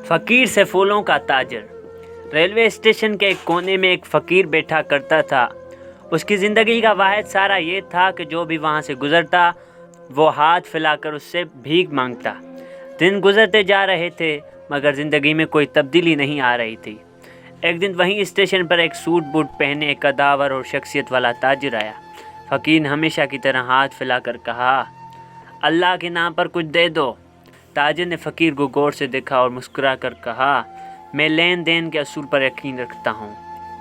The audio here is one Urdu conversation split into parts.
فقیر سے پھولوں کا تاجر۔ ریلوے اسٹیشن کے ایک کونے میں ایک فقیر بیٹھا کرتا تھا۔ اس کی زندگی کا واحد سہارا یہ تھا کہ جو بھی وہاں سے گزرتا وہ ہاتھ پھیلا کر اس سے بھیک مانگتا۔ دن گزرتے جا رہے تھے مگر زندگی میں کوئی تبدیلی نہیں آ رہی تھی۔ ایک دن وہیں اسٹیشن پر ایک سوٹ بوٹ پہنے ایک قداور اور شخصیت والا تاجر آیا۔ فقیر نے ہمیشہ کی طرح ہاتھ پھیلا کر کہا، اللہ کے نام پر کچھ دے دو۔ تاجر نے فقیر کو غور سے دیکھا اور مسکرا کر کہا، میں لین دین کے اصول پر یقین رکھتا ہوں،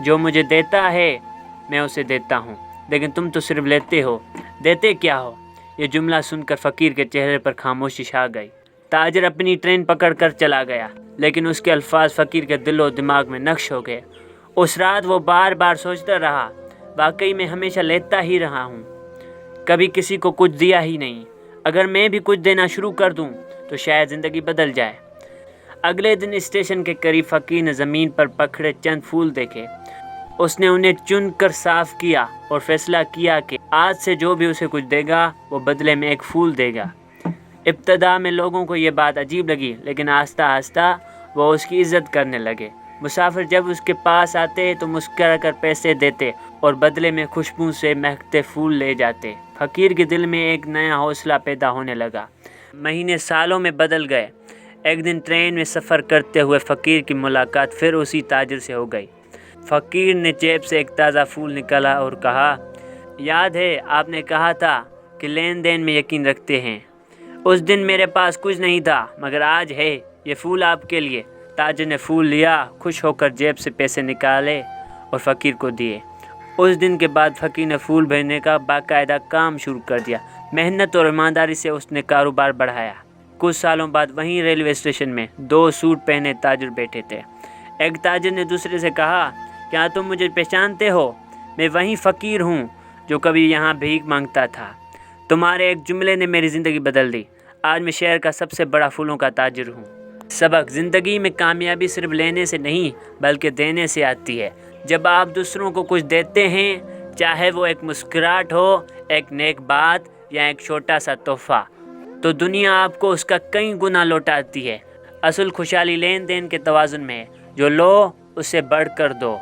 جو مجھے دیتا ہے میں اسے دیتا ہوں، لیکن تم تو صرف لیتے ہو، دیتے کیا ہو؟ یہ جملہ سن کر فقیر کے چہرے پر خاموشی چھا گئی۔ تاجر اپنی ٹرین پکڑ کر چلا گیا، لیکن اس کے الفاظ فقیر کے دل و دماغ میں نقش ہو گئے۔ اس رات وہ بار بار سوچتا رہا، واقعی میں ہمیشہ لیتا ہی رہا ہوں، کبھی کسی کو کچھ دیا ہی نہیں۔ اگر میں بھی کچھ دینا شروع کر دوں تو شاید زندگی بدل جائے۔ اگلے دن اسٹیشن کے قریب فقیر نے زمین پر پکھڑے چند پھول دیکھے۔ اس نے انہیں چن کر صاف کیا اور فیصلہ کیا کہ آج سے جو بھی اسے کچھ دے گا وہ بدلے میں ایک پھول دے گا۔ ابتدا میں لوگوں کو یہ بات عجیب لگی، لیکن آہستہ آہستہ وہ اس کی عزت کرنے لگے۔ مسافر جب اس کے پاس آتے تو مسکرا کر پیسے دیتے اور بدلے میں خوشبو سے مہکتے پھول لے جاتے۔ فقیر کے دل میں ایک نیا حوصلہ پیدا ہونے لگا۔ مہینے سالوں میں بدل گئے۔ ایک دن ٹرین میں سفر کرتے ہوئے فقیر کی ملاقات پھر اسی تاجر سے ہو گئی۔ فقیر نے جیب سے ایک تازہ پھول نکالا اور کہا، یاد ہے آپ نے کہا تھا کہ لین دین میں یقین رکھتے ہیں؟ اس دن میرے پاس کچھ نہیں تھا مگر آج ہے، یہ پھول آپ کے لیے۔ تاجر نے پھول لیا، خوش ہو کر جیب سے پیسے نکالے اور فقیر کو دیے۔ اس دن کے بعد فقیر نے پھول بھیجنے کا باقاعدہ کام شروع کر دیا۔ محنت اور ایمانداری سے اس نے کاروبار بڑھایا۔ کچھ سالوں بعد وہیں ریلوے اسٹیشن میں دو سوٹ پہنے تاجر بیٹھے تھے۔ ایک تاجر نے دوسرے سے کہا، کیا تم مجھے پہچانتے ہو؟ میں وہی فقیر ہوں جو کبھی یہاں بھیک مانگتا تھا۔ تمہارے ایک جملے نے میری زندگی بدل دی۔ آج میں شہر کا سب سے بڑا پھولوں کا تاجر ہوں۔ سبق: زندگی میں کامیابی صرف لینے سے نہیں بلکہ دینے سے آتی ہے۔ جب آپ دوسروں کو کچھ دیتے ہیں، چاہے وہ ایک مسکراہٹ ہو، ایک نیک بات یا ایک چھوٹا سا تحفہ، تو دنیا آپ کو اس کا کئی گنا لوٹاتی ہے۔ اصل خوشحالی لین دین کے توازن میں ہے، جو لو اسے بڑھ کر دو۔